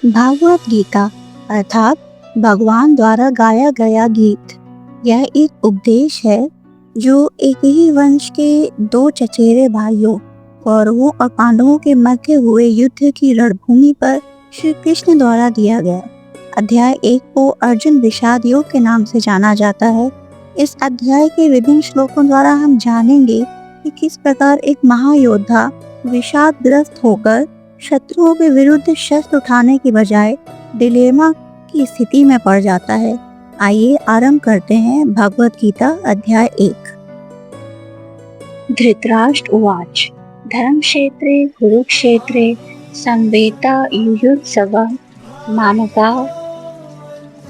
भागवत गीता अर्थात भगवान द्वारा गाया गया गीत। यह एक उपदेश है जो एक ही वंश के दो चचेरे भाइयों कौरवों और पांडवों के मध्य हुए युद्ध की रणभूमि पर श्री कृष्ण द्वारा दिया गया। अध्याय 1 को अर्जुन विषाद योग के नाम से जाना जाता है। इस अध्याय के विभिन्न श्लोकों द्वारा हम जानेंगे कि किस प्रकार एक महायोद्धा विषादग्रस्त होकर शत्रुओं के विरुद्ध शस्त्र उठाने की बजाय डिलेमा की स्थिति में पड़ जाता है। आइए आरंभ करते हैं भगवत गीता अध्याय 1। धृतराष्ट्र उवाच धर्मक्षेत्रे कुरुक्षेत्रे संवेता युयुत्सवः मामकाः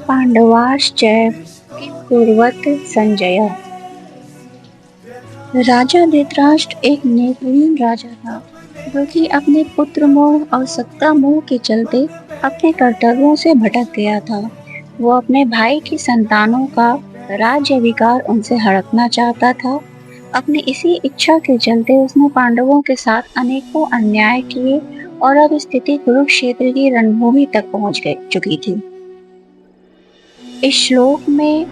पांडवाश्चैव किं कुर्वत संजय। राजा धृतराष्ट्र एक नेत्रहीन राजा था जो कि अपने पुत्र मोह और सत्ता मोह के चलते अपने कर्तव्यों से भटक गया था। वो अपने भाई की संतानों का राज्याधिकार उनसे हड़पना चाहता था। अपनी इसी इच्छा के चलते उसने पांडवों के साथ अनेकों अन्याय किए और अब स्थिति कुरुक्षेत्र की रणभूमि तक पहुंच चुकी थी। इस श्लोक में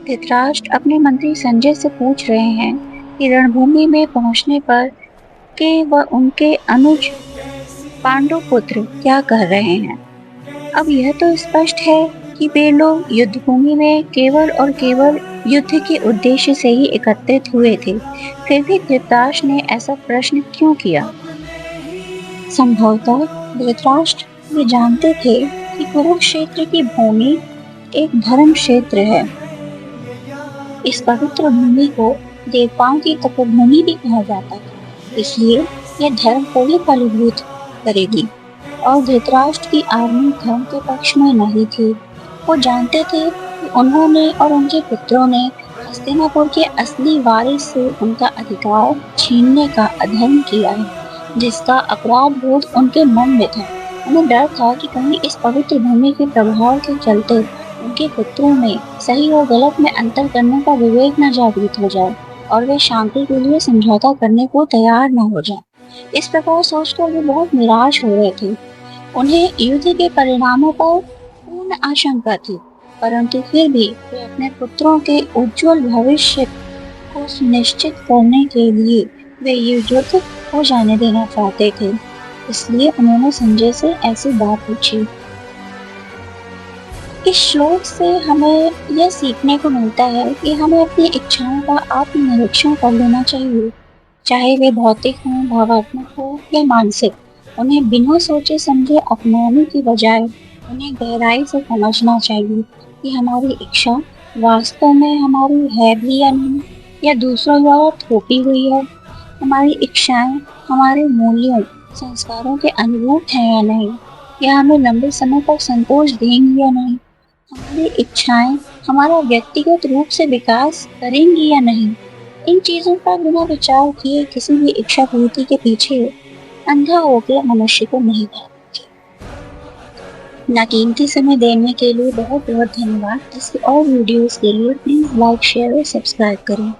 धृतराष्ट्र अपने मंत्री संजय से पूछ रहे हैं कि रणभूमि में पहुंचने पर के व उनके अनुज पांडु पुत्र क्या कर रहे हैं। अब यह तो स्पष्ट है कि वे लोग युद्धभूमि में केवल और केवल युद्ध के उद्देश्य से ही एकत्रित हुए थे। फिर भी धृतराष्ट्र ने ऐसा प्रश्न क्यों किया? संभवतः धृतराष्ट्र ये जानते थे कि कुरुक्षेत्र की भूमि एक धर्म क्षेत्र है। इस पवित्र भूमि को देवताओं की तपोभूमि भी कहा जाता है, इसलिए यह धर्म को ही फलीभूत करेगी। और धृतराष्ट्र की आर्मी धर्म के पक्ष में नहीं थी। वो जानते थे कि उन्होंने और उनके पुत्रों ने हस्तिनापुर के असली वारिस से उनका अधिकार छीनने का अधर्म किया है, जिसका अपराध बोध उनके मन में था। उन्हें डर था कि कहीं इस पवित्र भूमि के प्रभाव के चलते उनके पुत्रों में सही और गलत में अंतर करने का विवेक न जागृत हो जाए और वे शांति के लिए समझौता करने को तैयार न हो जाए। इस प्रकार सोचकर वे बहुत निराश हो रहे थे। उन्हें युद्ध के परिणामों पर पूर्ण आशंका थी, परंतु फिर भी वे अपने पुत्रों के उज्जवल भविष्य को सुनिश्चित करने के लिए वे युद्ध हो जाने देना चाहते थे। इसलिए उन्होंने संजय से ऐसी बात पूछी। इस श्लोक से हमें यह सीखने को मिलता है कि हमें अपनी इच्छाओं का आत्मनिरीक्षण कर लेना चाहिए, चाहे वे भौतिक हों, भावात्मक हो या मानसिक। उन्हें बिना सोचे समझे अपनाने की बजाय उन्हें गहराई से समझना चाहिए कि हमारी इच्छा वास्तव में हमारी है भी या नहीं, या दूसरों द्वारा थोपी हुई है। हमारी इच्छाएं हमारे मूल्यों संस्कारों के अनुरूप हैं या नहीं, या हमें लंबे समय तक संतोष देंगी या नहीं। हमारी इच्छाएं हमारा व्यक्तिगत रूप से विकास करेंगी या नहीं। इन चीजों पर बिना विचार किए किसी भी इच्छा पूर्ति के पीछे अंधा होकर मनुष्य को नहीं भागना चाहिए। ना कीमती समय देने के लिए बहुत बहुत धन्यवाद। इसके और वीडियोस के लिए प्लीज लाइक, शेयर और सब्सक्राइब करें।